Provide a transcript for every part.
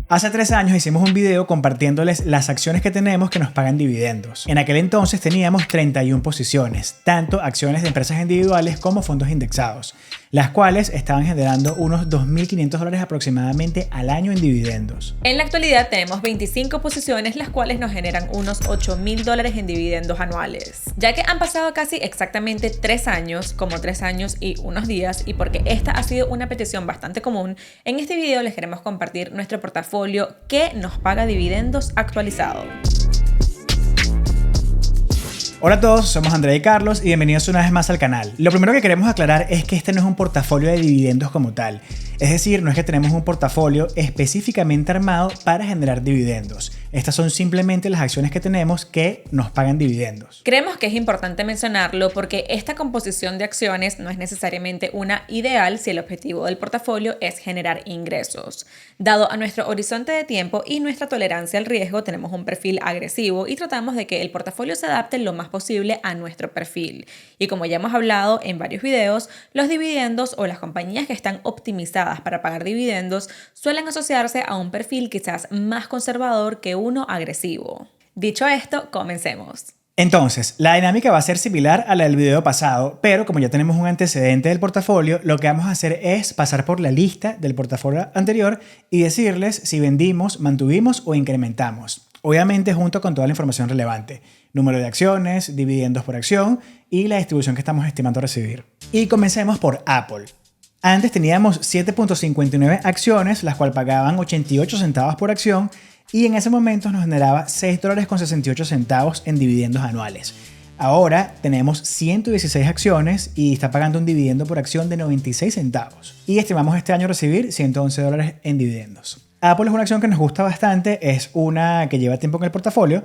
Hace 3 años hicimos un video compartiéndoles las acciones que tenemos que nos pagan dividendos. En aquel entonces teníamos 31 posiciones, tanto acciones de empresas individuales como fondos indexados, las cuales estaban generando unos $2.500 aproximadamente al año en dividendos. En la actualidad tenemos 25 posiciones, las cuales nos generan unos $8.000 en dividendos anuales. Ya que han pasado casi exactamente 3 años, como 3 años y unos días, y porque esta ha sido una petición bastante común, en este video les queremos compartir nuestro portafolio que nos paga dividendos actualizado. Hola a todos, somos Andrea y Carlos y bienvenidos una vez más al canal. Lo primero que queremos aclarar es que este no es un portafolio de dividendos como tal. Es decir, no es que tenemos un portafolio específicamente armado para generar dividendos. Estas son simplemente las acciones que tenemos que nos pagan dividendos. Creemos que es importante mencionarlo porque esta composición de acciones no es necesariamente una ideal si el objetivo del portafolio es generar ingresos. Dado a nuestro horizonte de tiempo y nuestra tolerancia al riesgo, tenemos un perfil agresivo y tratamos de que el portafolio se adapte lo más posible a nuestro perfil. Y como ya hemos hablado en varios videos, los dividendos o las compañías que están optimizadas para pagar dividendos suelen asociarse a un perfil quizás más conservador que uno agresivo. Dicho esto, comencemos. Entonces, la dinámica va a ser similar a la del video pasado, pero como ya tenemos un antecedente del portafolio, lo que vamos a hacer es pasar por la lista del portafolio anterior y decirles si vendimos, mantuvimos o incrementamos. Obviamente junto con toda la información relevante, número de acciones, dividendos por acción y la distribución que estamos estimando recibir. Y comencemos por Apple. Antes teníamos 7.59 acciones, las cuales pagaban 88 centavos por acción y en ese momento nos generaba $6.68 en dividendos anuales. Ahora tenemos 116 acciones y está pagando un dividendo por acción de 96 centavos. Y estimamos este año recibir $111 en dividendos. Apple es una acción que nos gusta bastante, es una que lleva tiempo en el portafolio.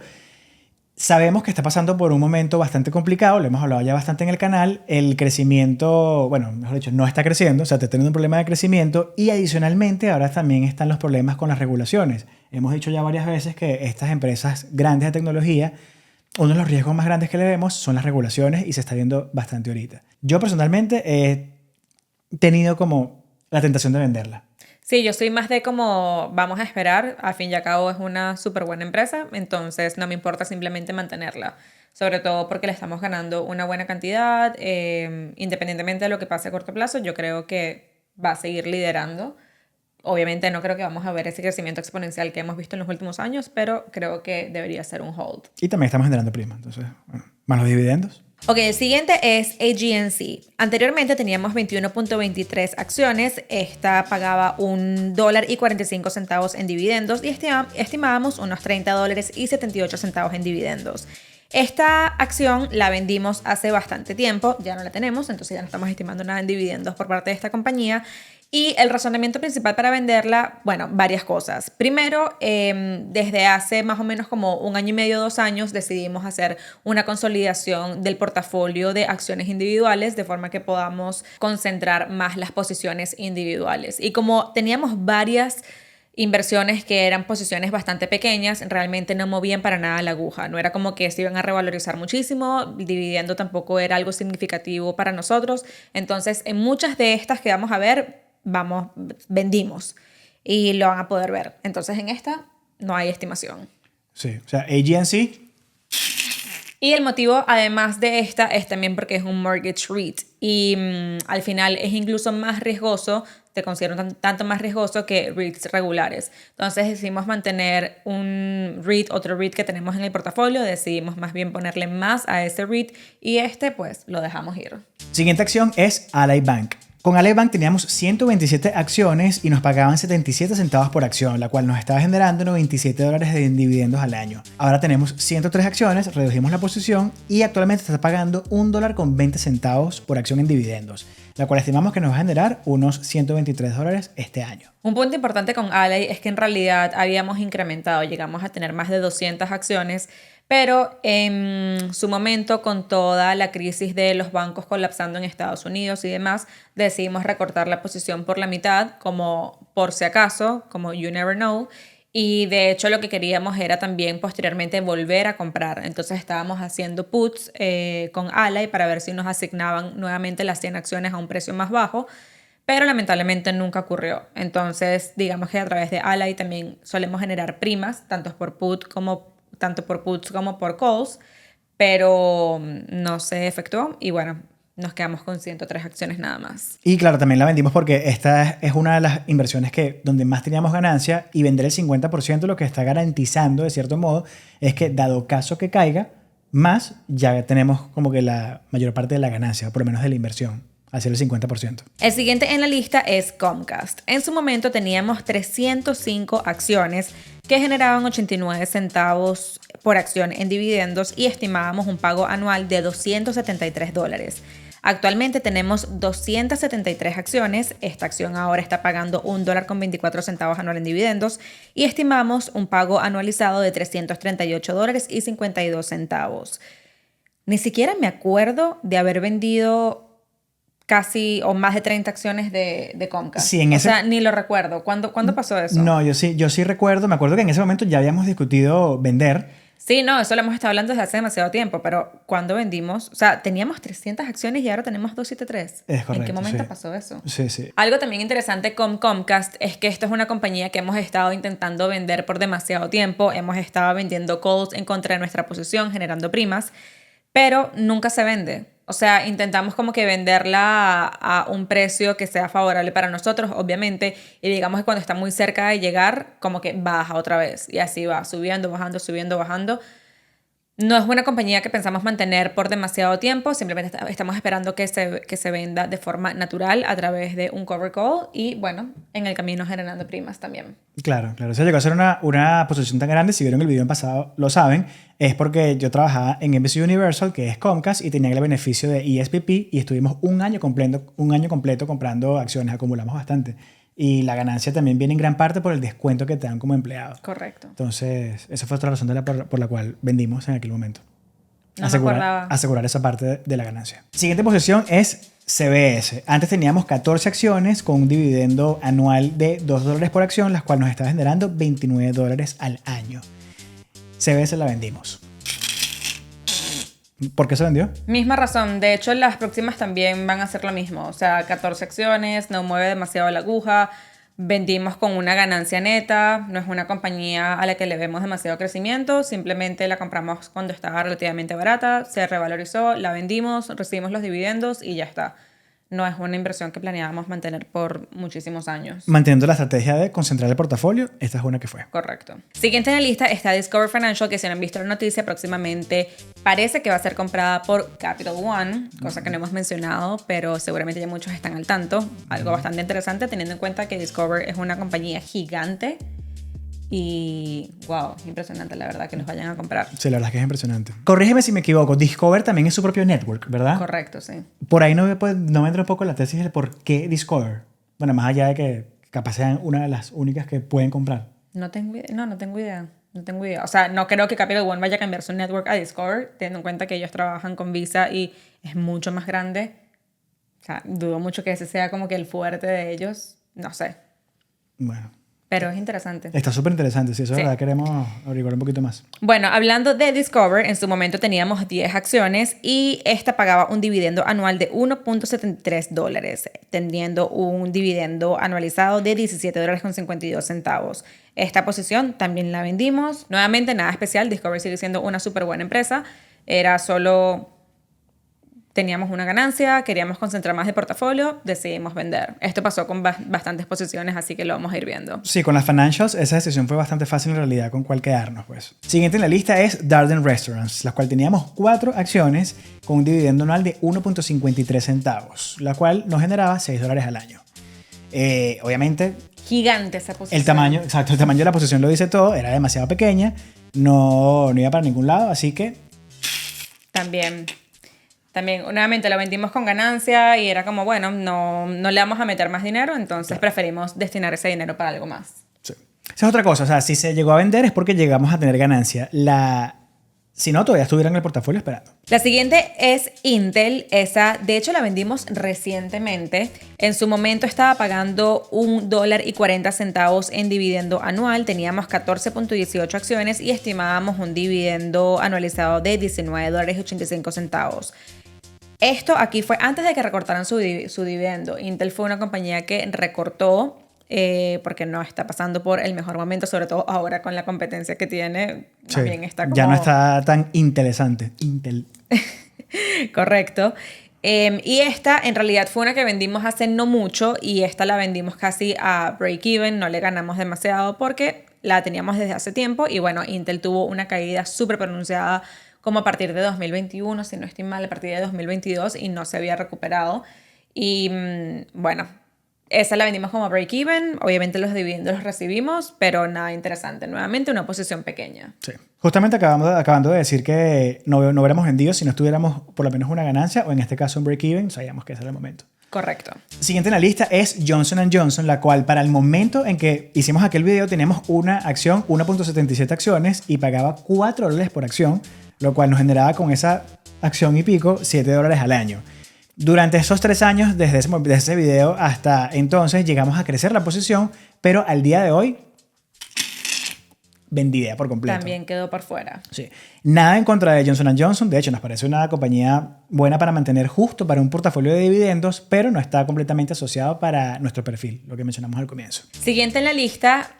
Sabemos que está pasando por un momento bastante complicado, lo hemos hablado ya bastante en el canal. El crecimiento, bueno, mejor dicho, no está creciendo, o sea, está teniendo un problema de crecimiento y adicionalmente ahora también están los problemas con las regulaciones. Hemos dicho ya varias veces que estas empresas grandes de tecnología, uno de los riesgos más grandes que le vemos son las regulaciones y se está viendo bastante ahorita. Yo personalmente he tenido como la tentación de venderla. Sí, yo soy más de como vamos a esperar, al fin y al cabo es una súper buena empresa, entonces no me importa simplemente mantenerla, sobre todo porque le estamos ganando una buena cantidad, independientemente de lo que pase a corto plazo, yo creo que va a seguir liderando. Obviamente no creo que vamos a ver ese crecimiento exponencial que hemos visto en los últimos años, pero creo que debería ser un hold. Y también estamos generando prima, entonces, bueno, más los dividendos. Ok, el siguiente es AGNC. Anteriormente teníamos 21.23 acciones. Esta pagaba $1.45 en dividendos y estimábamos unos $30.78 en dividendos. Esta acción la vendimos hace bastante tiempo, ya no la tenemos, entonces ya no estamos estimando nada en dividendos por parte de esta compañía. Y el razonamiento principal para venderla, bueno, varias cosas. Primero, desde hace más o menos como 1 año y medio, 2 años, decidimos hacer una consolidación del portafolio de acciones individuales de forma que podamos concentrar más las posiciones individuales. Y como teníamos varias inversiones que eran posiciones bastante pequeñas, realmente no movían para nada la aguja. No era como que se iban a revalorizar muchísimo, el dividendo tampoco era algo significativo para nosotros. Entonces, en muchas de estas que vamos a ver, vendimos y lo van a poder ver. Entonces en esta no hay estimación. Sí, o sea, AGNC. Y el motivo, además de esta, es también porque es un mortgage REIT y al final es incluso más riesgoso, te considero tanto más riesgoso que REITs regulares. Entonces decidimos mantener un REIT, otro REIT que tenemos en el portafolio, decidimos más bien ponerle más a ese REIT y pues lo dejamos ir. Siguiente acción es Ally Bank. Con Ally Bank teníamos 127 acciones y nos pagaban 77 centavos por acción, la cual nos estaba generando $97 de dividendos al año. Ahora tenemos 103 acciones, redujimos la posición y actualmente está pagando $1.20 por acción en dividendos, la cual estimamos que nos va a generar unos $123 este año. Un punto importante con Ally es que en realidad habíamos incrementado, llegamos a tener más de 200 acciones, pero en su momento, con toda la crisis de los bancos colapsando en Estados Unidos y demás, decidimos recortar la posición por la mitad, como por si acaso, como you never know. Y de hecho lo que queríamos era también posteriormente volver a comprar. Entonces estábamos haciendo puts con Ally para ver si nos asignaban nuevamente las 100 acciones a un precio más bajo. pero lamentablemente nunca ocurrió. Entonces, digamos que a través de Ally también solemos generar primas, tanto por puts como por calls, pero no se efectuó y bueno, nos quedamos con 103 acciones nada más. Y claro, también la vendimos porque esta es una de las inversiones donde más teníamos ganancia, y vender el 50% lo que está garantizando, de cierto modo, es que dado caso que caiga, más ya tenemos como que la mayor parte de la ganancia, por lo menos de la inversión, hacia el 50%. El siguiente en la lista es Comcast. En su momento teníamos 305 acciones que generaban 89 centavos por acción en dividendos y estimábamos un pago anual de $273. Actualmente tenemos 273 acciones. Esta acción ahora está pagando $1.24 anual en dividendos y estimamos un pago anualizado de $338.52. Ni siquiera me acuerdo de haber vendido casi o más de 30 acciones de Comcast. Sí, o sea, ni lo recuerdo. ¿Cuándo pasó eso? No, yo sí recuerdo. Me acuerdo que en ese momento ya habíamos discutido vender. Sí, no, eso lo hemos estado hablando desde hace demasiado tiempo, pero cuando vendimos, o sea, teníamos 300 acciones y ahora tenemos 273. Es correcto. ¿En qué momento sí. pasó eso? Sí, sí. Algo también interesante con Comcast es que esto es una compañía que hemos estado intentando vender por demasiado tiempo. Hemos estado vendiendo calls en contra de nuestra posición, generando primas, pero nunca se vende. O sea, intentamos como que venderla a un precio que sea favorable para nosotros, obviamente, y digamos que cuando está muy cerca de llegar, como que baja otra vez, y así va, subiendo, bajando, subiendo, bajando. No es una compañía que pensamos mantener por demasiado tiempo, simplemente estamos esperando que se venda de forma natural a través de un cover call y, bueno, en el camino generando primas también. Claro. O sea, llegó a ser una posición tan grande, si vieron el video en pasado lo saben, es porque yo trabajaba en NBC Universal, que es Comcast, y tenía el beneficio de ESPP, y estuvimos un año completo comprando acciones, acumulamos bastante. Y la ganancia también viene en gran parte por el descuento que te dan como empleado. Correcto. Entonces, esa fue otra razón por la cual vendimos en aquel momento. No me acordaba. Asegurar esa parte de la ganancia. Siguiente posición es CBS. Antes teníamos 14 acciones con un dividendo anual de $2 por acción, las cuales nos está generando $29 al año. CBS la vendimos. ¿Por qué se vendió? Misma razón. De hecho, las próximas también van a hacer lo mismo. O sea, 14 acciones, no mueve demasiado la aguja. Vendimos con una ganancia neta. No es una compañía a la que le vemos demasiado crecimiento. Simplemente la compramos cuando estaba relativamente barata. Se revalorizó, la vendimos, recibimos los dividendos y ya está. No es una inversión que planeábamos mantener por muchísimos años. Manteniendo la estrategia de concentrar el portafolio, esta es una que fue. Correcto. Siguiente en la lista está Discover Financial, que si no han visto la noticia, próximamente parece que va a ser comprada por Capital One, cosa que no hemos mencionado, pero seguramente ya muchos están al tanto. Algo bastante interesante teniendo en cuenta que Discover es una compañía gigante y wow, impresionante la verdad que nos vayan a comprar. Sí, la verdad es que es impresionante. Corrígeme si me equivoco, Discover también es su propio network, ¿verdad? Correcto, sí. Por ahí no me entra un poco la tesis de por qué Discover. Bueno, más allá de que capaz sean una de las únicas que pueden comprar. No tengo idea. O sea, no creo que Capital One vaya a cambiar su network a Discover, teniendo en cuenta que ellos trabajan con Visa y es mucho más grande. O sea, dudo mucho que ese sea como que el fuerte de ellos. No sé. Bueno. Pero es interesante. Está súper interesante, sí, eso es Sí. verdad, queremos averiguar un poquito más. Bueno, hablando de Discover, en su momento teníamos 10 acciones y esta pagaba un dividendo anual de $1.73, teniendo un dividendo anualizado de $17.52. Esta posición también la vendimos. Nuevamente, nada especial, Discover sigue siendo una súper buena empresa. Era solo... Teníamos una ganancia, queríamos concentrar más de portafolio, decidimos vender. Esto pasó con bastantes posiciones, así que lo vamos a ir viendo. Sí, con las financials esa decisión fue bastante fácil en realidad con cuál quedarnos, pues. Siguiente en la lista es Darden Restaurants, las cuales teníamos 4 acciones con un dividendo anual de 1.53 centavos, la cual nos generaba $6 al año. Obviamente... Gigante esa posición. El tamaño de la posición lo dice todo, era demasiado pequeña, no iba para ningún lado, así que... También, nuevamente, lo vendimos con ganancia y era como, bueno, no le vamos a meter más dinero, entonces preferimos destinar ese dinero para algo más. Sí. Esa es otra cosa, o sea, si se llegó a vender es porque llegamos a tener ganancia. Si no, todavía estuviera en el portafolio esperando. La siguiente es Intel. Esa, de hecho, la vendimos recientemente. En su momento estaba pagando $1.40 en dividendo anual. Teníamos 14.18 acciones y estimábamos un dividendo anualizado de $19.85. Esto aquí fue antes de que recortaran su dividendo. Intel fue una compañía que recortó porque no está pasando por el mejor momento, sobre todo ahora con la competencia que tiene. Sí, También está como... ya no está tan interesante. Intel. Correcto. Y esta en realidad fue una que vendimos hace no mucho y esta la vendimos casi a break-even, no le ganamos demasiado porque la teníamos desde hace tiempo y bueno, Intel tuvo una caída súper pronunciada como a partir de 2021, si no estoy mal, a partir de 2022 y no se había recuperado. Y bueno, esa la vendimos como break-even, obviamente los dividendos los recibimos, pero nada interesante, nuevamente una posición pequeña. Sí. Justamente acabando de decir que no hubiéramos vendido si no estuviéramos por lo menos una ganancia o en este caso un break-even, sabíamos que ese era el momento. Correcto. Siguiente en la lista es Johnson & Johnson, la cual para el momento en que hicimos aquel video teníamos una acción, 1.77 acciones y pagaba $4 por acción, lo cual nos generaba con esa acción y pico $7 al año. Durante esos 3 años, desde ese video hasta entonces, llegamos a crecer la posición, pero al día de hoy, vendida por completo. También quedó por fuera. Sí. Nada en contra de Johnson & Johnson. De hecho, nos parece una compañía buena para mantener justo para un portafolio de dividendos, pero no está completamente asociado para nuestro perfil, lo que mencionamos al comienzo. Siguiente en la lista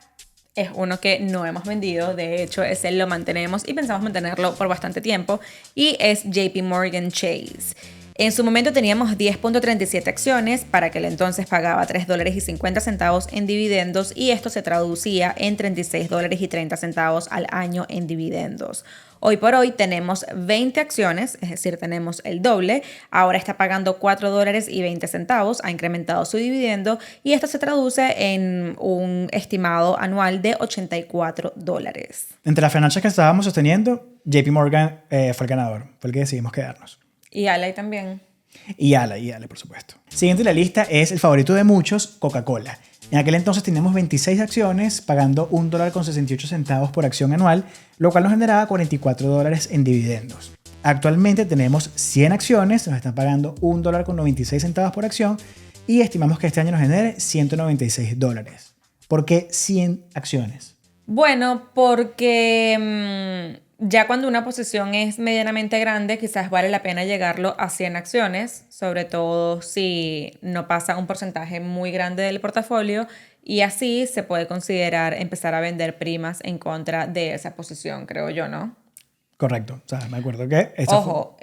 es uno que no hemos vendido. De hecho, ese lo mantenemos y pensamos mantenerlo por bastante tiempo. Y es JP Morgan Chase. En su momento teníamos 10.37 acciones, para aquel entonces pagaba $3.50 en dividendos y esto se traducía en $36.30 al año en dividendos. Hoy por hoy tenemos 20 acciones, es decir, tenemos el doble. Ahora está pagando $4.20, ha incrementado su dividendo y esto se traduce en un estimado anual de $84. Entre las finanzas que estábamos sosteniendo, JP Morgan fue el ganador, fue el que decidimos quedarnos. Y Ally también. Y Ale, por supuesto. Siguiente en la lista es el favorito de muchos, Coca-Cola. En aquel entonces teníamos 26 acciones, pagando $1.68 por acción anual, lo cual nos generaba $44 en dividendos. Actualmente tenemos 100 acciones, nos están pagando $1.96 por acción y estimamos que este año nos genere $196. ¿Por qué 100 acciones? Bueno, porque ya cuando una posición es medianamente grande, quizás vale la pena llegarlo a 100 acciones, sobre todo si no pasa un porcentaje muy grande del portafolio y así se puede considerar empezar a vender primas en contra de esa posición, creo yo, ¿no? Correcto. O sea, me acuerdo que... Ojo,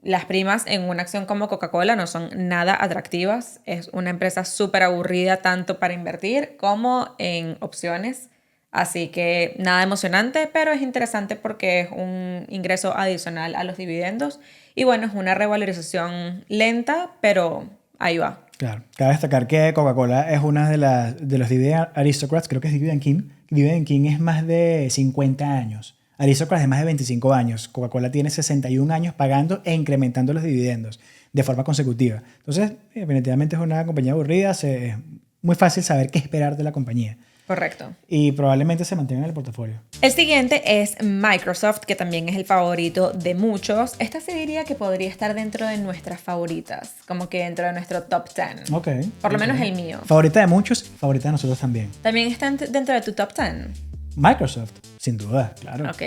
las primas en una acción como Coca-Cola no son nada atractivas. Es una empresa súper aburrida tanto para invertir como en opciones. Así que nada emocionante, pero es interesante porque es un ingreso adicional a los dividendos. Y bueno, es una revalorización lenta, pero ahí va. Claro. Cabe destacar que Coca-Cola es una de los Dividend Aristocrats, creo que es Dividend King. Dividend King es más de 50 años. Aristocrats es más de 25 años. Coca-Cola tiene 61 años pagando e incrementando los dividendos de forma consecutiva. Entonces, definitivamente es una compañía aburrida. Es muy fácil saber qué esperar de la compañía. Correcto. Y probablemente se mantenga en el portafolio. El siguiente es Microsoft, que también es el favorito de muchos. Esta se diría que podría estar dentro de nuestras favoritas, como que dentro de nuestro top 10. Ok. Por lo menos el mío. Favorita de muchos, favorita de nosotros también. ¿También está dentro de tu top 10? Microsoft, sin duda, claro. Ok,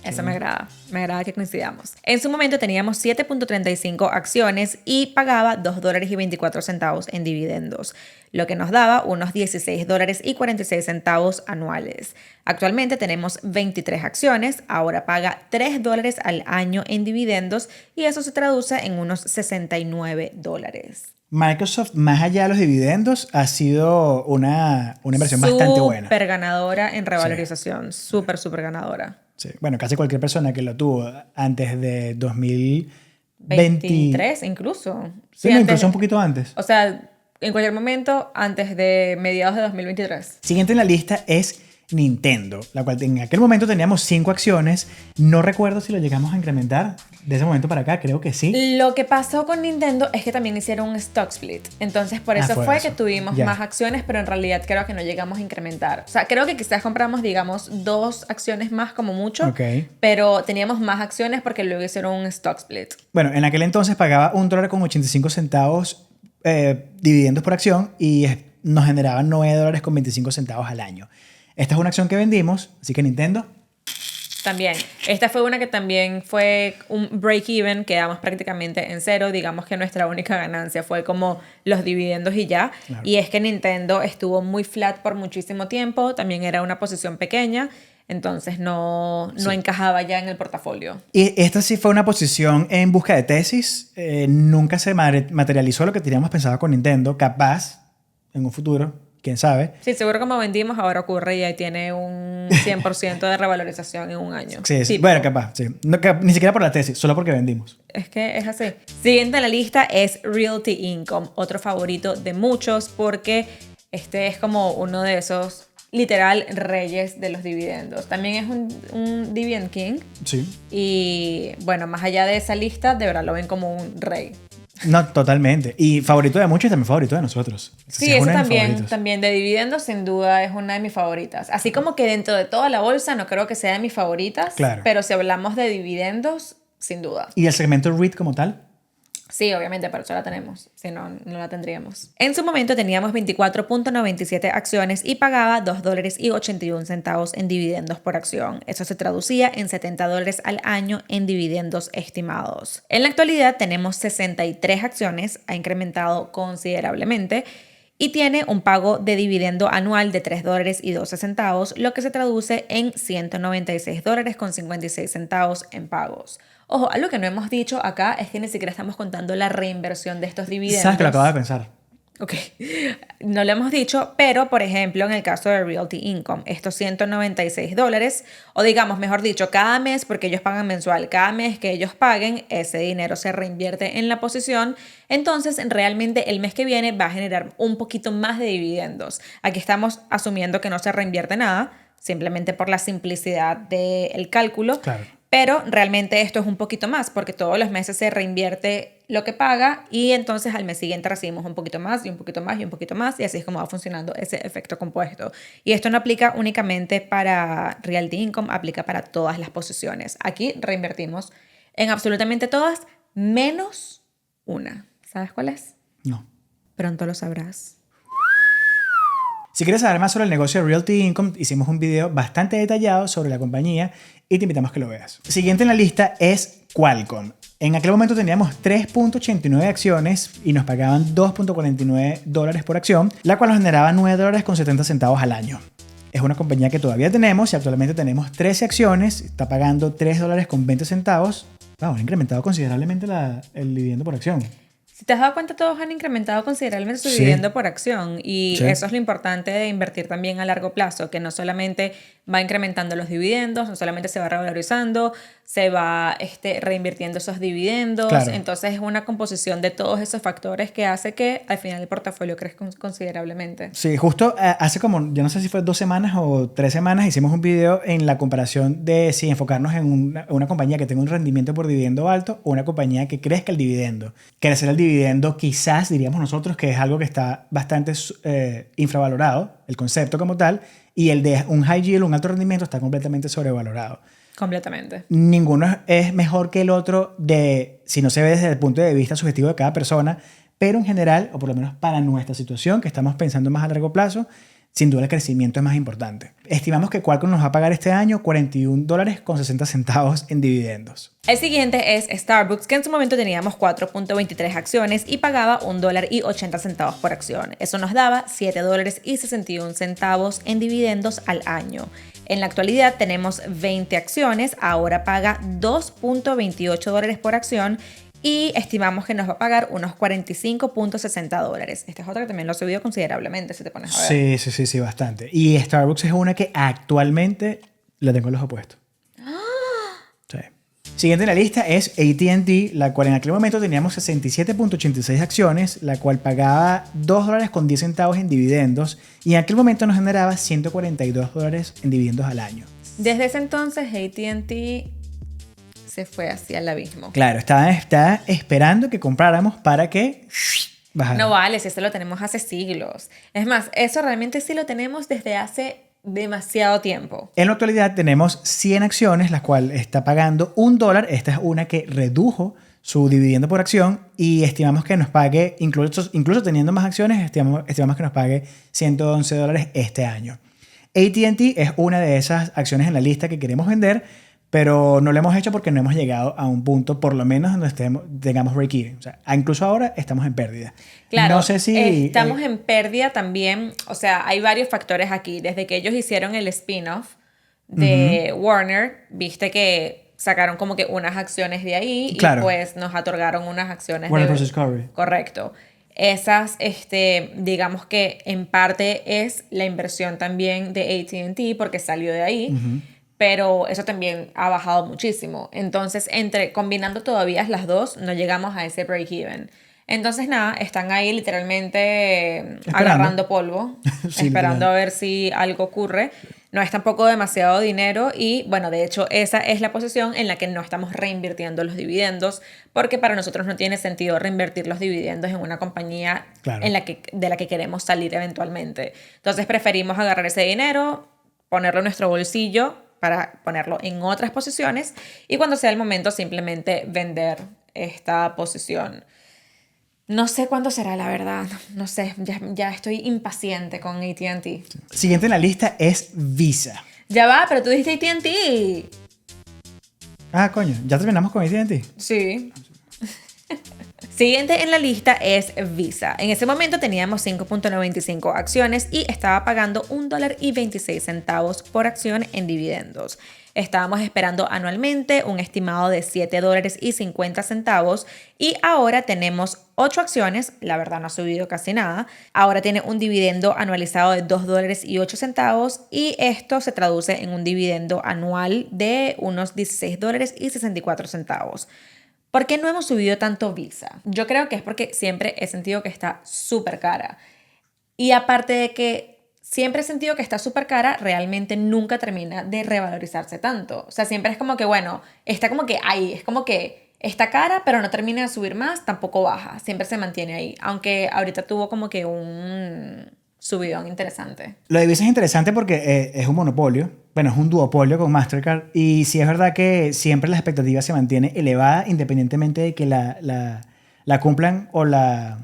eso me agrada. Me agrada que coincidamos. En su momento teníamos 7.35 acciones y pagaba $2.24 en dividendos, lo que nos daba unos $16.46 anuales. Actualmente tenemos 23 acciones, ahora paga $3 al año en dividendos y eso se traduce en unos $69. Microsoft, más allá de los dividendos, ha sido una inversión bastante buena. Súper ganadora en revalorización, súper ganadora. Sí. Bueno, casi cualquier persona que lo tuvo antes de 2023 incluso. Sí, no, incluso un poquito antes. O sea, en cualquier momento antes de mediados de 2023. Siguiente en la lista es Nintendo, la cual en aquel momento teníamos 5 acciones. No recuerdo si lo llegamos a incrementar de ese momento para acá, creo que sí. Lo que pasó con Nintendo es que también hicieron un stock split. Entonces por eso fue que tuvimos más acciones, pero en realidad creo que no llegamos a incrementar. O sea, creo que quizás compramos, digamos, 2 acciones más como mucho, pero teníamos más acciones porque luego hicieron un stock split. Bueno, en aquel entonces pagaba $1.85 dividendos por acción y nos generaban $9.25 al año. Esta es una acción que vendimos, así que Nintendo, También. Esta fue una que también fue un break-even, quedamos prácticamente en cero. Digamos que nuestra única ganancia fue como los dividendos y ya. Claro. Y es que Nintendo estuvo muy flat por muchísimo tiempo. También era una posición pequeña. Entonces no encajaba ya en el portafolio. Y esta sí fue una posición en busca de tesis. Nunca se materializó lo que teníamos pensado con Nintendo. Capaz, en un futuro, quién sabe. Sí, seguro como vendimos, ahora ocurre y ahí tiene un 100% de revalorización en un año. Sí, Tipo. bueno, capaz, sí. No, ni siquiera por la tesis, solo porque vendimos. Es que es así. Siguiente en la lista es Realty Income, otro favorito de muchos porque este es como uno de esos literal reyes de los dividendos. También es un Dividend King. Sí. Y bueno, más allá de esa lista, de verdad lo ven como un rey. No, totalmente. Y favorito de muchos y también favorito de nosotros. Sí, es eso uno de mis también, favoritos. también de dividendos sin duda es una de mis favoritas. Así como que dentro de toda la bolsa no creo que sea de mis favoritas, Claro. pero si hablamos de dividendos, sin duda. ¿Y el segmento REIT como tal? Sí, obviamente, pero eso la tenemos. Si no, no la tendríamos. En su momento teníamos 24.97 acciones y pagaba $2.81 en dividendos por acción. Eso se traducía en $70 al año en dividendos estimados. En la actualidad tenemos 63 acciones, ha incrementado considerablemente y tiene un pago de dividendo anual de $3.12, lo que se traduce en $196.56 en pagos. Ojo, algo que no hemos dicho acá es que ni siquiera estamos contando la reinversión de estos dividendos. ¿Sabes que lo acabo de pensar? Ok, no lo hemos dicho, pero por ejemplo en el caso de Realty Income, estos $196, o digamos, mejor dicho, cada mes, porque ellos pagan mensual, cada mes que ellos paguen, ese dinero se reinvierte en la posición, entonces realmente el mes que viene va a generar un poquito más de dividendos. Aquí estamos asumiendo que no se reinvierte nada, simplemente por la simplicidad del cálculo. Claro. Pero realmente esto es un poquito más porque todos los meses se reinvierte lo que paga y entonces al mes siguiente recibimos un poquito más y un poquito más y un poquito más y así es como va funcionando ese efecto compuesto. Y esto no aplica únicamente para Realty Income, aplica para todas las posiciones. Aquí reinvertimos en absolutamente todas menos una. ¿Sabes cuál es? No. Pronto lo sabrás. Si quieres saber más sobre el negocio de Realty Income, hicimos un video bastante detallado sobre la compañía y te invitamos a que lo veas. Siguiente en la lista es Qualcomm. En aquel momento teníamos 3.89 acciones y nos pagaban $2.49 por acción, la cual nos generaba $9.70 al año. Es una compañía que todavía tenemos y actualmente tenemos 13 acciones, está pagando $3.20. Vamos, ha incrementado considerablemente el dividendo por acción. Si te has dado cuenta, todos han incrementado considerablemente su Sí. dividendo por acción y Sí. eso es lo importante de invertir también a largo plazo, que no solamente va incrementando los dividendos, no solamente se va revalorizando, se va reinvirtiendo esos dividendos. Claro. Entonces es una composición de todos esos factores que hace que al final el portafolio crezca considerablemente. Sí, justo hace como, yo no sé si fue 2 semanas o 3 semanas, hicimos un video en la comparación de si enfocarnos en una compañía que tenga un rendimiento por dividendo alto o una compañía que crezca el dividendo. Crecer el dividendo quizás, diríamos nosotros, que es algo que está bastante infravalorado, el concepto como tal, y el de un high yield, un alto rendimiento, está completamente sobrevalorado. Completamente. Ninguno es mejor que el otro si no se ve desde el punto de vista subjetivo de cada persona, pero en general, o por lo menos para nuestra situación, que estamos pensando más a largo plazo, sin duda el crecimiento es más importante. Estimamos que Qualcomm nos va a pagar este año $41.60 en dividendos. El siguiente es Starbucks, que en su momento teníamos 4.23 acciones y pagaba $1.80 por acción. Eso nos daba $7.61 en dividendos al año. En la actualidad tenemos 20 acciones, ahora paga $2.28 por acción y estimamos que nos va a pagar unos $45.60. Esta es otra que también lo ha subido considerablemente, si te pones a ver. Sí, bastante. Y Starbucks es una que actualmente la tengo en los opuestos. Sí. Siguiente en la lista es AT&T, la cual en aquel momento teníamos 67.86 acciones, la cual pagaba $2.10 en dividendos y en aquel momento nos generaba $142 en dividendos al año. Desde ese entonces AT&T se fue hacia el abismo. Claro, estaba esperando que compráramos para que bajara. No vale, si eso lo tenemos hace siglos. Es más, eso realmente sí lo tenemos desde hace demasiado tiempo. En la actualidad tenemos 100 acciones, las cuales está pagando $1. Esta es una que redujo su dividendo por acción y estimamos que nos pague, incluso teniendo más acciones, estimamos que nos pague $111 este año. AT&T es una de esas acciones en la lista que queremos vender, pero no lo hemos hecho porque no hemos llegado a un punto, por lo menos donde tengamos break-even. O sea, incluso ahora estamos en pérdida. Claro, No sé si... estamos en pérdida también. O sea, hay varios factores aquí. Desde que ellos hicieron el spin-off de Warner, viste que sacaron como que unas acciones de ahí Claro. y pues nos otorgaron unas acciones Warner de... Bros. Discovery. Correcto. Esas, digamos que en parte es la inversión también de AT&T porque salió de ahí, pero eso también ha bajado muchísimo. Entonces, combinando todavía las dos, no llegamos a ese break-even. Entonces, nada, están ahí literalmente agarrando polvo, Sí, esperando literal. a ver si algo ocurre. No es tampoco demasiado dinero y, bueno, de hecho, esa es la posición en la que no estamos reinvirtiendo los dividendos, porque para nosotros no tiene sentido reinvertir los dividendos en una compañía Claro. de la que queremos salir eventualmente. Entonces, preferimos agarrar ese dinero, ponerlo en nuestro bolsillo para ponerlo en otras posiciones y cuando sea el momento simplemente vender esta posición. No sé cuándo será, la verdad. No sé, ya estoy impaciente con AT&T. Siguiente en la lista es Visa. Ya va, pero tú dijiste AT&T. Ah, coño, ya terminamos con AT&T. Sí. Siguiente en la lista es Visa. En ese momento teníamos 5.95 acciones y estaba pagando $1.26 por acción en dividendos. Estábamos esperando anualmente un estimado de $7.50 y ahora tenemos 8 acciones, la verdad no ha subido casi nada. Ahora tiene un dividendo anualizado de $2.08 y esto se traduce en un dividendo anual de unos $16.64. ¿Por qué no hemos subido tanto Visa? Yo creo que es porque siempre he sentido que está súper cara. Y aparte de que siempre he sentido que está súper cara, realmente nunca termina de revalorizarse tanto. O sea, siempre es como que, bueno, está como que ahí, es como que está cara, pero no termina de subir más, tampoco baja. Siempre se mantiene ahí. Aunque ahorita tuvo como que un subidón interesante. Lo de Visa es interesante porque es un monopolio, bueno, es un duopolio con Mastercard y sí es verdad que siempre la expectativa se mantiene elevada independientemente de que la cumplan o la...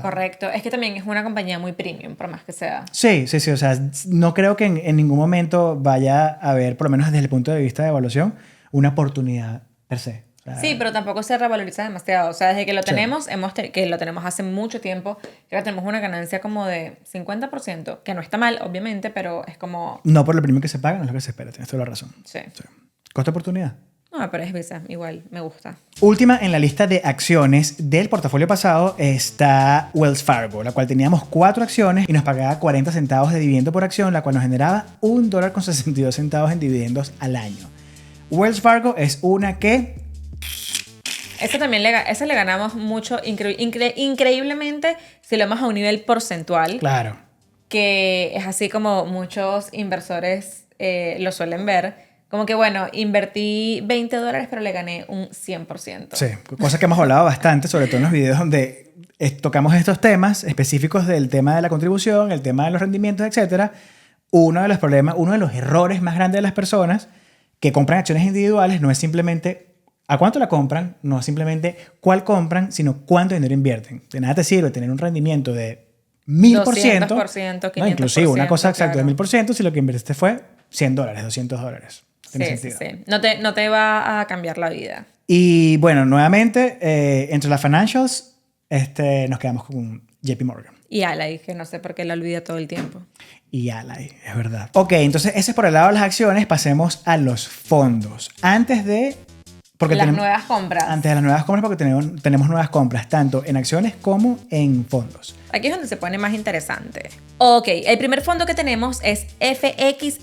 Correcto. Es que también es una compañía muy premium, por más que sea. Sí, sí, sí, o sea, no creo que en ningún momento vaya a haber, por lo menos desde el punto de vista de evaluación, una oportunidad per se. O sea, Sí, pero tampoco se revaloriza demasiado. O sea, desde que lo Sí. tenemos, que lo tenemos hace mucho tiempo, creo que tenemos una ganancia como de 50%, que no está mal, obviamente, pero es como... no por el premio que se paga, no es lo que se espera, tienes toda la razón. Sí. Sí. Costo-oportunidad. No, pero es Visa, igual, me gusta. Última en la lista de acciones del portafolio pasado está Wells Fargo, la cual teníamos 4 acciones y nos pagaba 40 centavos de dividendo por acción, la cual nos generaba $1.62 en dividendos al año. Wells Fargo es una que... Esa le ganamos mucho, increíblemente, si lo vemos a un nivel porcentual, Claro. que es así como muchos inversores lo suelen ver. Como que, bueno, invertí $20, pero le gané un 100%. Sí, cosa que hemos hablado bastante, sobre todo en los videos donde tocamos estos temas específicos del tema de la contribución, el tema de los rendimientos, etc. Uno de los problemas, uno de los errores más grandes de las personas que compran acciones individuales no es simplemente a cuánto la compran, no es simplemente cuál compran, sino cuánto dinero invierten. De nada te sirve tener un rendimiento de 1000%, 200%, 500%, no, inclusive una cosa exacta claro. de 1000% si lo que invertiste fue $100, $200. Tiene Sí, sentido. sí. No te va a cambiar la vida. Y bueno, nuevamente, entre las financials, nos quedamos con JP Morgan. Y Ally, que no sé por qué la olvida todo el tiempo. Y Ally, es verdad. Ok, entonces ese es por el lado de las acciones. Pasemos a los fondos. Antes de... Nuevas compras. Antes de las nuevas compras, porque tenemos nuevas compras, tanto en acciones como en fondos. Aquí es donde se pone más interesante. Ok, el primer fondo que tenemos es FXAIX.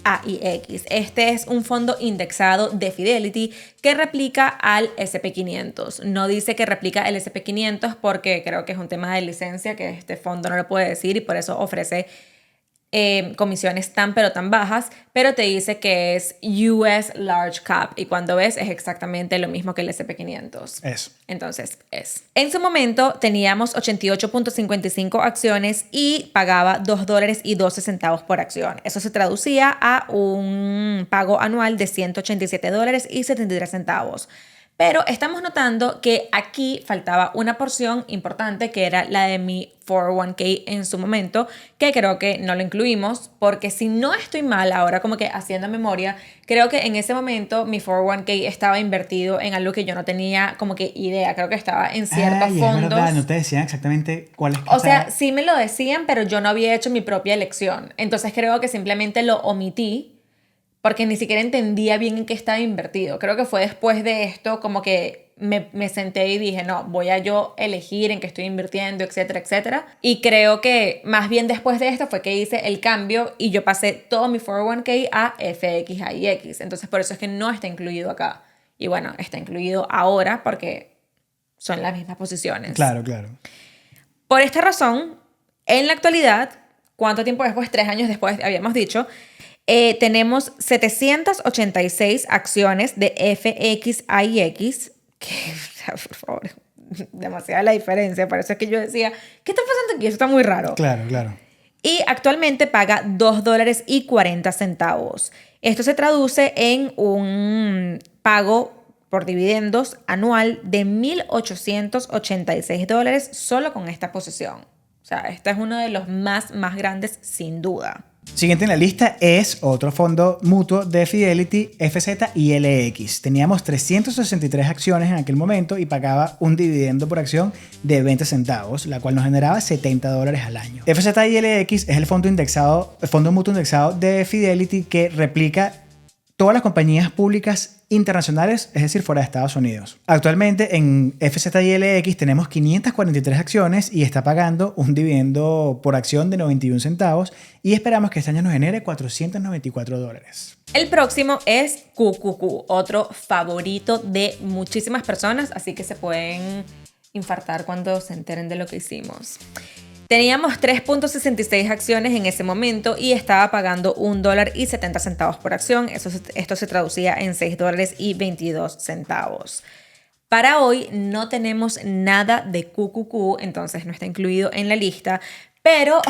Este es un fondo indexado de Fidelity que replica al SP500. No dice que replica el SP500 porque creo que es un tema de licencia que este fondo no lo puede decir y por eso ofrece comisiones tan pero tan bajas, pero te dice que es US Large Cap y cuando ves es exactamente lo mismo que el SP500. Eso. Entonces es. En su momento teníamos 88.55 acciones y pagaba $2.12 por acción. Eso se traducía a un pago anual de $187.73. Pero estamos notando que aquí faltaba una porción importante que era la de mi 401k en su momento, que creo que no lo incluimos, porque si no estoy mal ahora, como que haciendo memoria, creo que en ese momento mi 401k estaba invertido en algo que yo no tenía como que idea, creo que estaba en ciertos Ay, fondos. es verdad, no te decían exactamente cuál es que O sea, estaba. sí me lo decían, pero yo no había hecho mi propia elección. Entonces creo que simplemente lo omití porque ni siquiera entendía bien en qué estaba invertido. Creo que fue después de esto como que me senté y dije, no, voy a yo elegir en qué estoy invirtiendo, etcétera, etcétera. Y creo que más bien después de esto fue que hice el cambio y yo pasé todo mi 401k a FXIX. Entonces por eso es que no está incluido acá. Y bueno, está incluido ahora porque son las mismas posiciones. Claro, claro. Por esta razón, en la actualidad, ¿cuánto tiempo después? 3 años después, habíamos dicho, tenemos 786 acciones de FXIX, que, por favor, demasiada la diferencia. Por eso es que yo decía, ¿qué está pasando aquí? Eso está muy raro. Claro, claro. Y actualmente paga $2.40. Esto se traduce en un pago por dividendos anual de $1.886 solo con esta posición. O sea, este es uno de los más grandes sin duda. Siguiente en la lista es otro fondo mutuo de Fidelity, FZILX. Teníamos 363 acciones en aquel momento y pagaba un dividendo por acción de 20 centavos, la cual nos generaba $70 al año. FZILX es el fondo mutuo indexado de Fidelity que replica todas las compañías públicas internacionales, es decir, fuera de Estados Unidos. Actualmente en FZILX tenemos 543 acciones y está pagando un dividendo por acción de 91 centavos y esperamos que este año nos genere $494. El próximo es QQQ, otro favorito de muchísimas personas, así que se pueden infartar cuando se enteren de lo que hicimos. Teníamos 3.66 acciones en ese momento y estaba pagando $1.70 por acción. Esto se traducía en $6.22. Para hoy no tenemos nada de QQQ, entonces no está incluido en la lista, pero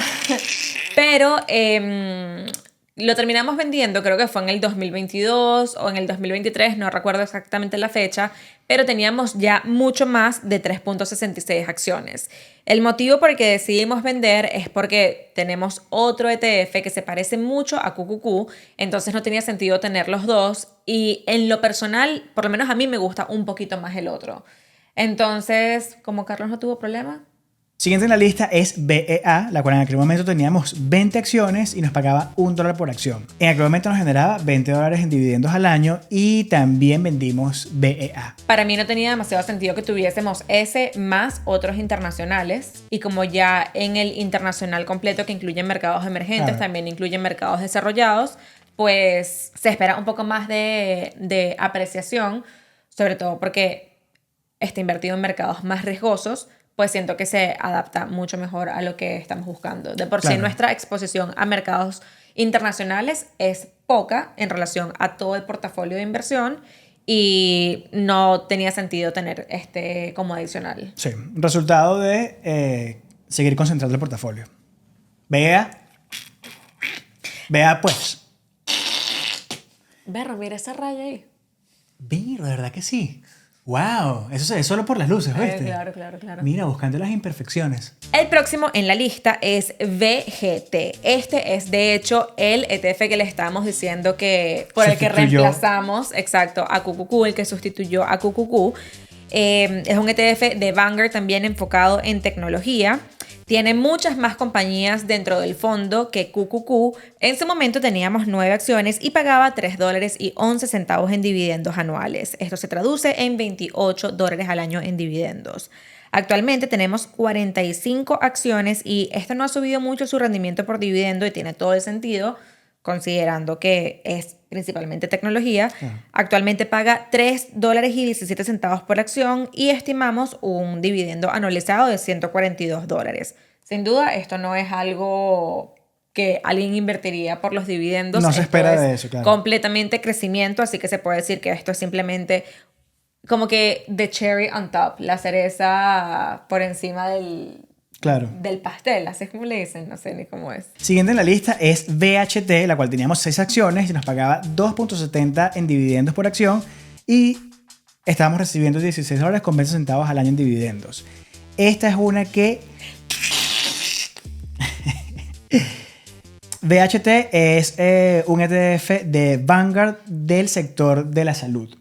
lo terminamos vendiendo, creo que fue en el 2022 o en el 2023, no recuerdo exactamente la fecha, pero teníamos ya mucho más de 3.66 acciones. El motivo por el que decidimos vender es porque tenemos otro ETF que se parece mucho a QQQ, entonces no tenía sentido tener los dos y en lo personal, por lo menos a mí me gusta un poquito más el otro. Entonces, como Carlos no tuvo problema. Siguiente en la lista es BEA, la cual en aquel momento teníamos 20 acciones y nos pagaba $1 por acción. En aquel momento nos generaba $20 en dividendos al año y también vendimos BEA. Para mí no tenía demasiado sentido que tuviésemos ese más otros internacionales y como ya en el internacional completo que incluye mercados emergentes, también incluye mercados desarrollados, pues se espera un poco más de apreciación, sobre todo porque está invertido en mercados más riesgosos, pues siento que se adapta mucho mejor a lo que estamos buscando. De por sí, nuestra exposición a mercados internacionales es poca en relación a todo el portafolio de inversión y no tenía sentido tener este como adicional. Sí, resultado de seguir concentrando el portafolio. BEA pues. Berro, mira esa raya ahí. Mira, de verdad que sí. ¡Wow! Eso se ve solo por las luces, ¿viste? Claro. Mira, buscando las imperfecciones. El próximo en la lista es VGT. Este es, de hecho, el ETF que le estábamos diciendo que por el que reemplazamos, exacto, a QQQ, el que sustituyó a QQQ. Es un ETF de Vanguard también enfocado en tecnología. Tiene muchas más compañías dentro del fondo que QQQ. En su momento teníamos 9 acciones y pagaba $3.11 en dividendos anuales. Esto se traduce en $28 al año en dividendos. Actualmente tenemos 45 acciones y esto no ha subido mucho su rendimiento por dividendo y tiene todo el sentido considerando que es principalmente tecnología. Actualmente paga $3.17 por acción y estimamos un dividendo anualizado de $142. Sin duda, esto no es algo que alguien invertiría por los dividendos. No se espera de eso, claro. Completamente crecimiento, así que se puede decir que esto es simplemente como que the cherry on top, la cereza por encima del pastel, así es como le dicen, no sé ni cómo es. Siguiente en la lista es VHT, la cual teníamos 6 acciones y nos pagaba 2.70 en dividendos por acción y estábamos recibiendo $16 con 20 centavos al año en dividendos. Esta es una que... VHT es un ETF de Vanguard del sector de la salud.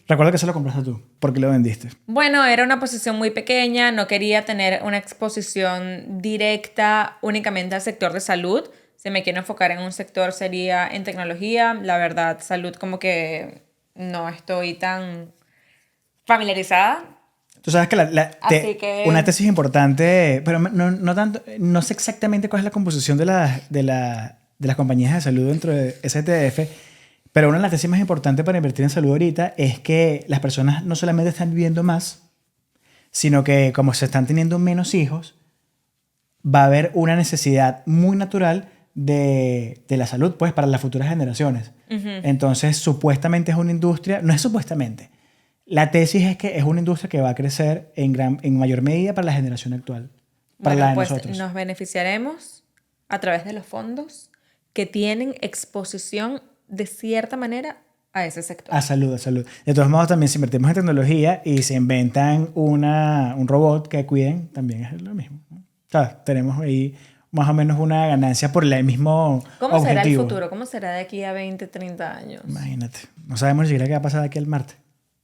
Recuerdo que se lo compraste tú. ¿Por qué lo vendiste? Bueno, era una posición muy pequeña, no quería tener una exposición directa únicamente al sector de salud. Si me quiero enfocar en un sector sería en tecnología. La verdad, salud como que no estoy tan familiarizada. Tú sabes que, Así que... una tesis importante, pero no tanto, no sé exactamente cuál es la composición de las compañías de salud dentro de ese ETF, pero una de las tesis más importantes para invertir en salud ahorita es que las personas no solamente están viviendo más, sino que como se están teniendo menos hijos, va a haber una necesidad muy natural de la salud, pues, para las futuras generaciones. Entonces, supuestamente es una industria, no es supuestamente, la tesis es que es una industria que va a crecer en mayor medida para la generación actual, para la de pues nosotros. Nos beneficiaremos a través de los fondos que tienen exposición de cierta manera a ese sector. A salud, a salud. De todos modos, también si invertimos en tecnología y se inventan un robot que cuiden, también es lo mismo, ¿no? O sea, tenemos ahí más o menos una ganancia por el mismo ¿Cómo objetivo. será el futuro? ¿Cómo será de aquí a 20, 30 años? Imagínate. No sabemos ni siquiera qué va a pasar de aquí al martes.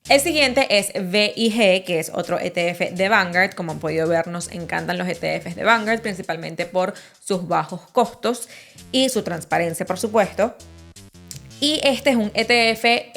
El siguiente es VIG, que es otro ETF de Vanguard. Como han podido ver, nos encantan los ETFs de Vanguard, principalmente por sus bajos costos y su transparencia, por supuesto. Y este es un ETF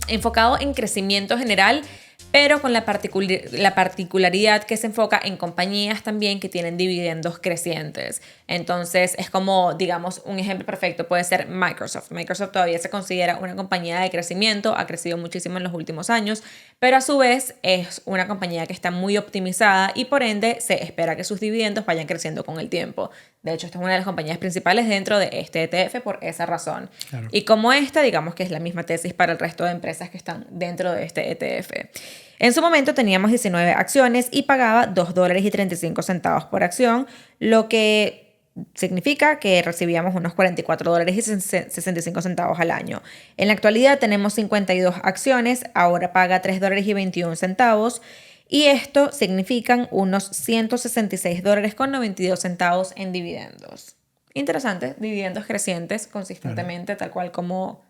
enfocado en crecimiento general, pero con la particularidad que se enfoca en compañías también que tienen dividendos crecientes. Entonces, es como, digamos, un ejemplo perfecto puede ser Microsoft. Microsoft todavía se considera una compañía de crecimiento, ha crecido muchísimo en los últimos años, pero a su vez es una compañía que está muy optimizada y por ende se espera que sus dividendos vayan creciendo con el tiempo. De hecho, esta es una de las compañías principales dentro de este ETF por esa razón. Claro. Y como esta, digamos que es la misma tesis para el resto de empresas que están dentro de este ETF. En su momento teníamos 19 acciones y pagaba $2.35 por acción, lo que significa que recibíamos unos $44.65 al año. En la actualidad tenemos 52 acciones, ahora paga $3.21 y esto significan unos $166.92 en dividendos. Interesante, dividendos crecientes consistentemente, tal cual como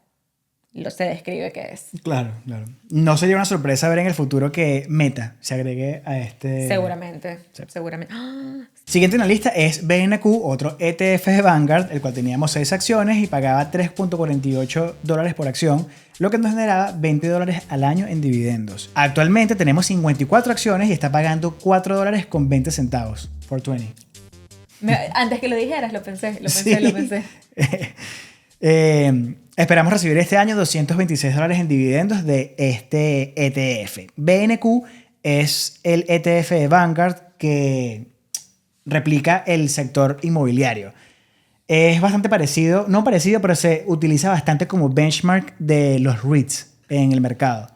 se describe que es. Claro, claro. No sería una sorpresa ver en el futuro que Meta se agregue a este... Seguramente, sí. Seguramente. Siguiente en la lista es BNQ, otro ETF de Vanguard, el cual teníamos 6 acciones y pagaba $3.48 por acción, lo que nos generaba $20 al año en dividendos. Actualmente tenemos 54 acciones y está pagando $4.20 por 20. Antes que lo dijeras, lo pensé. Esperamos recibir este año $226 en dividendos de este ETF. BNQ es el ETF de Vanguard que replica el sector inmobiliario. Es bastante parecido, no parecido, pero se utiliza bastante como benchmark de los REITs en el mercado.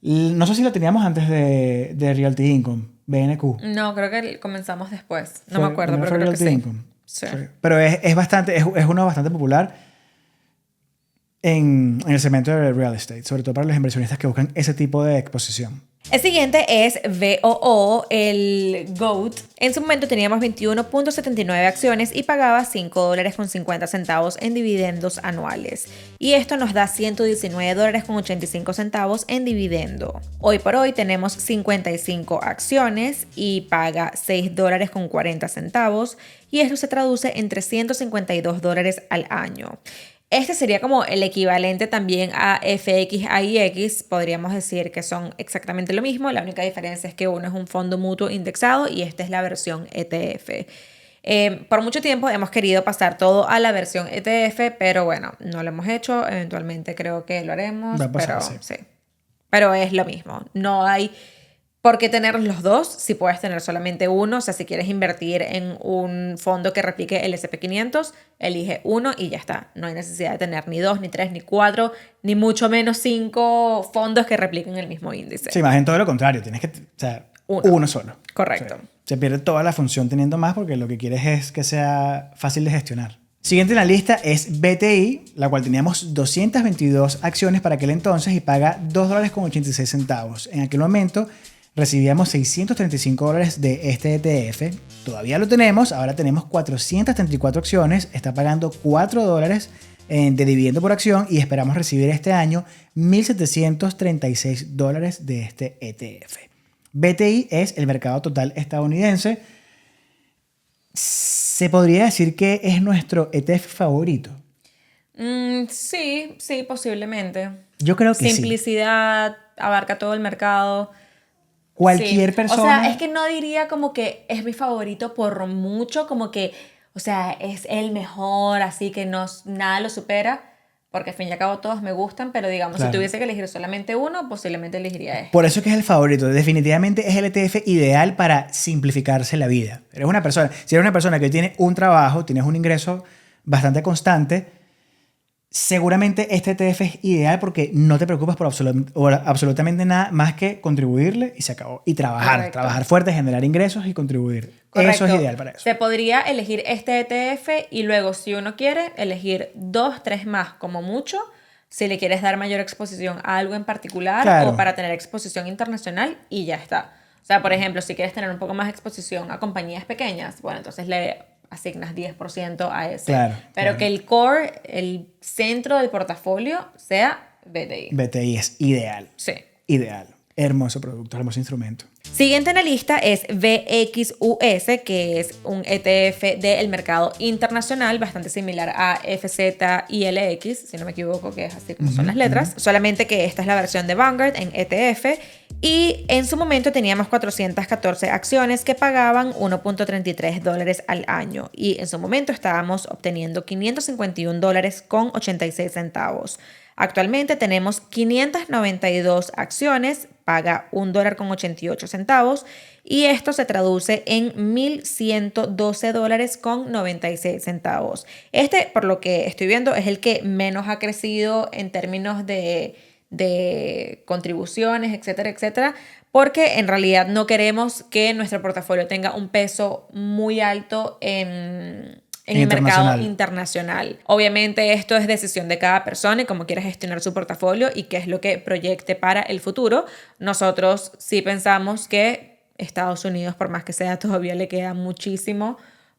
No sé si lo teníamos antes de Realty Income, BNQ. No, creo que comenzamos después. No me acuerdo, pero creo Realty que Income. Sí. Pero es uno bastante popular en el segmento de real estate, sobre todo para los inversionistas que buscan ese tipo de exposición. El siguiente es VOO, el GOAT. En su momento teníamos 21.79 acciones y pagaba $5.50 en dividendos anuales. Y esto nos da $119.85 en dividendo. Hoy por hoy tenemos 55 acciones y paga $6.40 y esto se traduce en $352 al año. Este sería como el equivalente también a FXAIX, podríamos decir que son exactamente lo mismo, la única diferencia es que uno es un fondo mutuo indexado y esta es la versión ETF. Por mucho tiempo hemos querido pasar todo a la versión ETF, pero bueno, no lo hemos hecho, eventualmente creo que lo haremos, pero sí. Pero es lo mismo, no hay por qué tener los dos si puedes tener solamente uno. O sea, si quieres invertir en un fondo que replique el S&P 500, elige uno y ya está. No hay necesidad de tener ni 2, ni 3, ni 4, ni mucho menos 5 fondos que repliquen el mismo índice. Sí, más bien todo lo contrario. Tienes que, o sea, uno solo. Correcto. O sea, se pierde toda la función teniendo más porque lo que quieres es que sea fácil de gestionar. Siguiente en la lista es BTI, la cual teníamos 222 acciones para aquel entonces y paga $2.86. En aquel momento recibíamos $635 de este ETF. Todavía lo tenemos, ahora tenemos 434 acciones, está pagando $4 de dividendo por acción y esperamos recibir este año $1.736 de este ETF. BTI es el mercado total estadounidense. ¿Se podría decir que es nuestro ETF favorito? Sí, posiblemente. Yo creo que Simplicidad, abarca todo el mercado. Cualquier Sí. persona... O sea, es que no diría como que es mi favorito por mucho, como que, o sea, es el mejor, así que no, nada lo supera, porque al fin y al cabo todos me gustan, pero digamos, Claro. si tuviese que elegir solamente uno, posiblemente elegiría este. Por eso es que es el favorito. Definitivamente es el ETF ideal para simplificarse la vida. Si eres una persona que tiene un trabajo, tienes un ingreso bastante constante, seguramente este ETF es ideal porque no te preocupas por absolutamente nada más que contribuirle y se acabó. Y trabajar fuerte, generar ingresos y contribuir. Correcto. Eso es ideal para eso. Se podría elegir este ETF y luego, si uno quiere, elegir 2, 3 más como mucho, si le quieres dar mayor exposición a algo en particular, Claro. o para tener exposición internacional y ya está. O sea, por ejemplo, si quieres tener un poco más de exposición a compañías pequeñas, bueno, entonces le asignas 10% a ese. Claro, Pero claro. que el core, el centro del portafolio sea BTI. BTI es ideal. Sí. Ideal. Hermoso producto, hermoso instrumento. Siguiente en la lista es VXUS, que es un ETF del mercado internacional, bastante similar a FZILX, si no me equivoco, que es así como son las letras. Solamente que esta es la versión de Vanguard en ETF. Y en su momento teníamos 414 acciones que pagaban $1.33 al año. Y en su momento estábamos obteniendo $551 con 86 centavos. Actualmente tenemos 592 acciones, paga $1 con 88 centavos y esto se traduce en $1.112 con 96 centavos. Este, por lo que estoy viendo, es el que menos ha crecido en términos de contribuciones, etcétera, etcétera, porque en realidad no queremos que nuestro portafolio tenga un peso muy alto en el mercado internacional. Obviamente esto es decisión de cada persona y cómo quiere gestionar su portafolio y qué es lo que proyecte para el futuro. Nosotros sí pensamos que Estados Unidos, por más que sea, todavía le queda muchísimo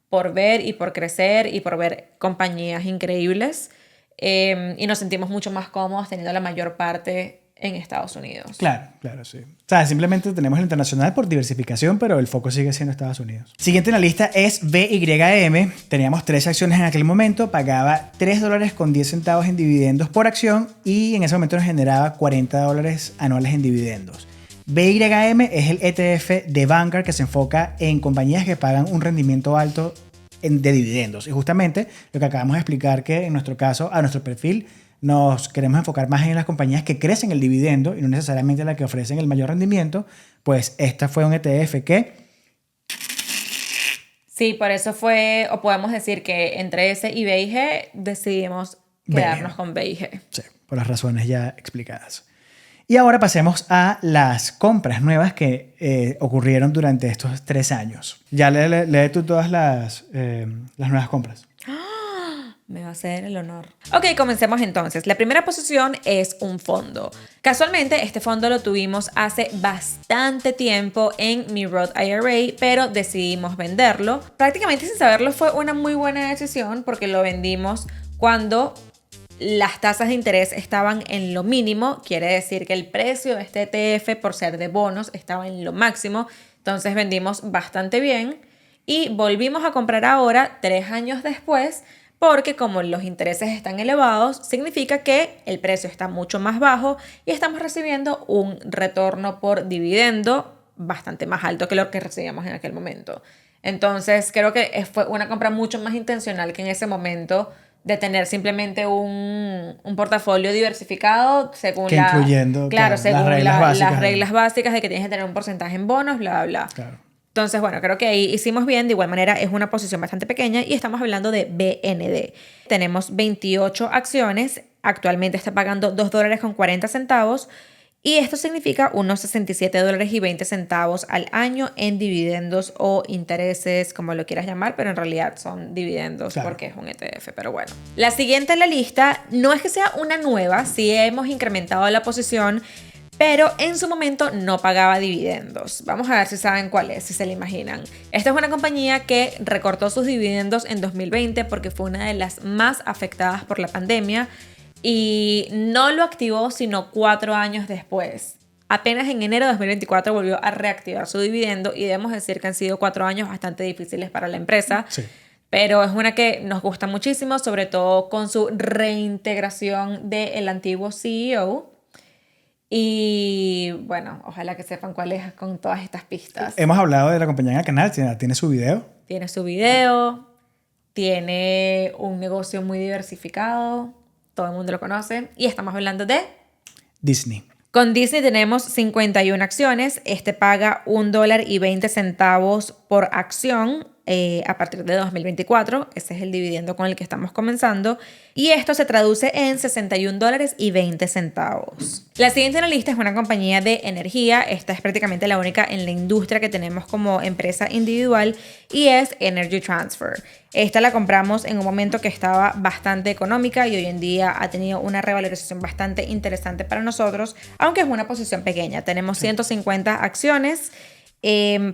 por ver y por crecer y por ver compañías increíbles. Y nos sentimos mucho más cómodos teniendo la mayor parte en Estados Unidos. Claro, sí. O sea, simplemente tenemos el internacional por diversificación, pero el foco sigue siendo Estados Unidos. Siguiente en la lista es BYM. Teníamos 13 acciones en aquel momento, pagaba $3 con 10 centavos en dividendos por acción y en ese momento nos generaba $40 anuales en dividendos. BYM es el ETF de Vanguard que se enfoca en compañías que pagan un rendimiento alto de dividendos. Y justamente lo que acabamos de explicar, que en nuestro caso, a nuestro perfil, nos queremos enfocar más en las compañías que crecen el dividendo y no necesariamente las que ofrecen el mayor rendimiento, pues esta fue un ETF que... Sí, por eso fue, o podemos decir que entre ese y BIG decidimos quedarnos con BIG. Sí, por las razones ya explicadas. Y ahora pasemos a las compras nuevas que ocurrieron durante estos 3 años. Ya lee tú todas las nuevas compras. Me va a hacer el honor. Ok, comencemos entonces. La primera posición es un fondo. Casualmente, este fondo lo tuvimos hace bastante tiempo en mi Roth IRA, pero decidimos venderlo. Prácticamente sin saberlo fue una muy buena decisión porque lo vendimos cuando las tasas de interés estaban en lo mínimo. Quiere decir que el precio de este ETF, por ser de bonos, estaba en lo máximo. Entonces vendimos bastante bien y volvimos a comprar ahora, 3 años después, porque como los intereses están elevados, significa que el precio está mucho más bajo y estamos recibiendo un retorno por dividendo bastante más alto que lo que recibíamos en aquel momento. Entonces, creo que fue una compra mucho más intencional que en ese momento de tener simplemente un portafolio diversificado según que incluyendo, según las reglas básicas de que tienes que tener un porcentaje en bonos, bla, bla, bla. Claro. Entonces, bueno, creo que ahí hicimos bien. De igual manera, es una posición bastante pequeña y estamos hablando de BND. Tenemos 28 acciones. Actualmente está pagando $2 con 40 centavos Y esto significa unos $67.20 al año en dividendos o intereses, como lo quieras llamar, pero en realidad son dividendos, claro, porque es un ETF, pero bueno. La siguiente en la lista no es que sea una nueva, sí hemos incrementado la posición, pero en su momento no pagaba dividendos. Vamos a ver si saben cuál es, si se la imaginan. Esta es una compañía que recortó sus dividendos en 2020 porque fue una de las más afectadas por la pandemia y no lo activó sino 4 años después. Apenas en enero de 2024 volvió a reactivar su dividendo y debemos decir que han sido 4 años bastante difíciles para la empresa. Sí. Pero es una que nos gusta muchísimo, sobre todo con su reintegración del antiguo CEO. Y bueno, ojalá que sepan cuál es con todas estas pistas. Hemos hablado de la compañía en el canal, tiene su video. Tiene su video, tiene un negocio muy diversificado, todo el mundo lo conoce. Y estamos hablando de Disney. Con Disney tenemos 51 acciones. Este paga $1.20 por acción a partir de 2024. Ese es el dividendo con el que estamos comenzando. Y esto se traduce en $61.20. La siguiente en la lista es una compañía de energía. Esta es prácticamente la única en la industria que tenemos como empresa individual y es Energy Transfer. Esta la compramos en un momento que estaba bastante económica y hoy en día ha tenido una revalorización bastante interesante para nosotros, aunque es una posición pequeña. Tenemos 150 acciones.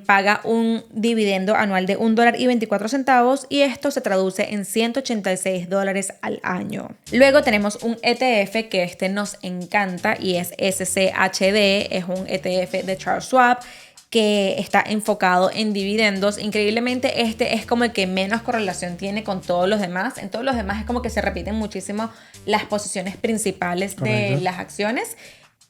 Paga un dividendo anual de $1.24 y esto se traduce en $186 al año. Luego tenemos un ETF que este nos encanta y es SCHD, es un ETF de Charles Schwab que está enfocado en dividendos. Increíblemente este es como el que menos correlación tiene con todos los demás. En todos los demás es como que se repiten muchísimo las posiciones principales. Correcto. De las acciones.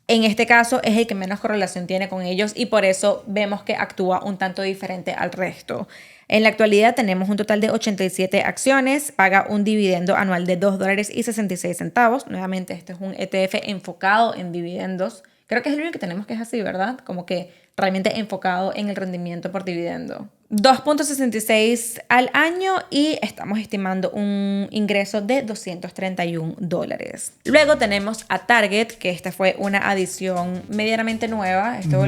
En este caso es el que menos correlación tiene con ellos y por eso vemos que actúa un tanto diferente al resto. En la actualidad tenemos un total de 87 acciones, paga un dividendo anual de $2.66. Nuevamente este es un ETF enfocado en dividendos. Creo que es el único que tenemos que es así, ¿verdad? Como que realmente enfocado en el rendimiento por dividendo. 2.66 al año y estamos estimando un ingreso de $231. Luego tenemos a Target, que esta fue una adición medianamente nueva. Esto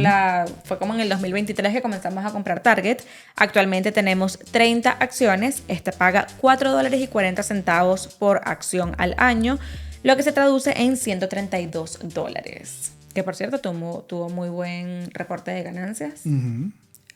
fue como en el 2023 que comenzamos a comprar Target. Actualmente tenemos 30 acciones. Esta paga $4.40 por acción al año, lo que se traduce en $132. Que por cierto tuvo muy buen reporte de ganancias.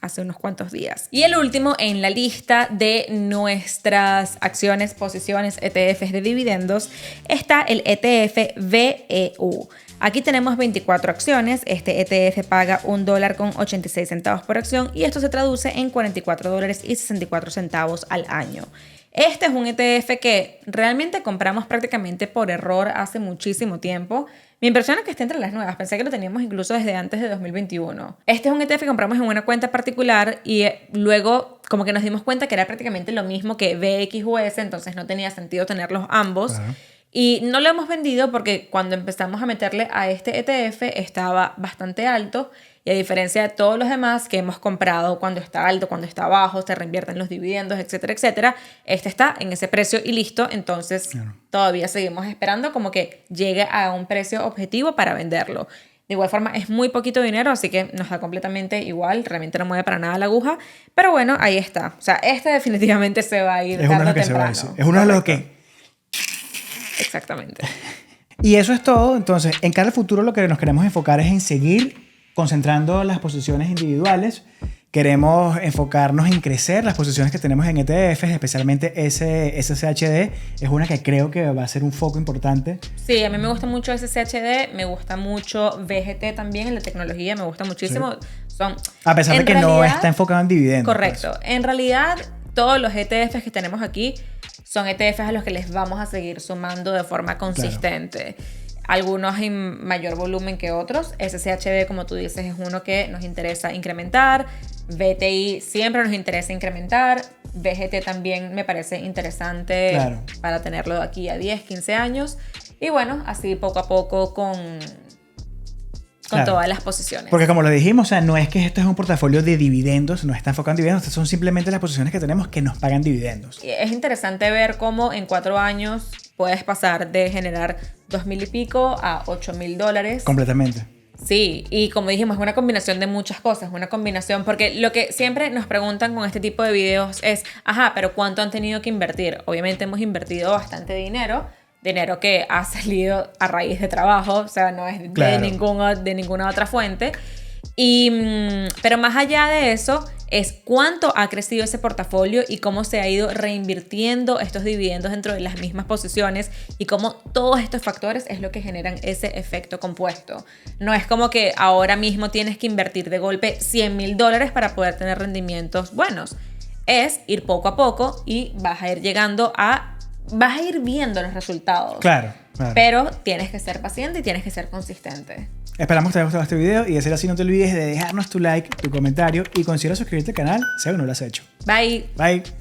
Hace unos cuantos días. Y el último en la lista de nuestras acciones, posiciones, ETFs de dividendos está el ETF VEU. Aquí tenemos 24 acciones. Este ETF paga $1.86 por acción y esto se traduce en $44.64 al año. Este es un ETF que realmente compramos prácticamente por error hace muchísimo tiempo. Me impresiona que esté entre las nuevas. Pensé que lo teníamos incluso desde antes de 2021. Este es un ETF que compramos en una cuenta particular y luego como que nos dimos cuenta que era prácticamente lo mismo que VXUS, entonces no tenía sentido tenerlos ambos. Y no lo hemos vendido porque cuando empezamos a meterle a este ETF estaba bastante alto y a diferencia de todos los demás que hemos comprado cuando está alto, cuando está bajo, se reinvierten los dividendos, etcétera, etcétera, este está en ese precio y listo, entonces todavía seguimos esperando como que llegue a un precio objetivo para venderlo. De igual forma es muy poquito dinero, así que nos da completamente igual, realmente no mueve para nada la aguja, pero bueno, ahí está. O sea, este definitivamente se va a ir tarde o temprano. Es uno de los que... Exactamente. Y eso es todo. Entonces, en cara al futuro lo que nos queremos enfocar es en seguir concentrando las posiciones individuales. Queremos enfocarnos en crecer las posiciones que tenemos en ETFs, especialmente SCHD. Es una que creo que va a ser un foco importante. Sí, a mí me gusta mucho SCHD, me gusta mucho VGT también, en la tecnología me gusta muchísimo. Sí. A pesar de que no está enfocado en dividendos. Correcto. Pues. En realidad, todos los ETFs que tenemos aquí son ETFs a los que les vamos a seguir sumando de forma consistente. Claro. Algunos en mayor volumen que otros. SCHD, como tú dices, es uno que nos interesa incrementar. VTI siempre nos interesa incrementar. VGT también me parece interesante para tenerlo de aquí a 10, 15 años. Y bueno, así poco a poco con todas las posiciones. Porque como lo dijimos, o sea, no es que esto es un portafolio de dividendos, no está enfocado en dividendos, estas son simplemente las posiciones que tenemos que nos pagan dividendos. Y es interesante ver cómo en 4 años puedes pasar de generar $2,000 y pico a $8,000. Completamente. Sí, y como dijimos, es una combinación de muchas cosas, una combinación, porque lo que siempre nos preguntan con este tipo de videos es, ajá, pero ¿cuánto han tenido que invertir? Obviamente hemos invertido bastante dinero que ha salido a raíz de trabajo, o sea, no es Claro. de ninguna otra fuente. Pero más allá de eso, es cuánto ha crecido ese portafolio y cómo se ha ido reinvirtiendo estos dividendos dentro de las mismas posiciones y cómo todos estos factores es lo que generan ese efecto compuesto. No es como que ahora mismo tienes que invertir de golpe $100,000 para poder tener rendimientos buenos. Es ir poco a poco y vas a ir viendo los resultados. Claro. Pero tienes que ser paciente y tienes que ser consistente. Esperamos que te haya gustado este video y de ser así no te olvides de dejarnos tu like, tu comentario y considera suscribirte al canal si aún no lo has hecho. Bye. Bye.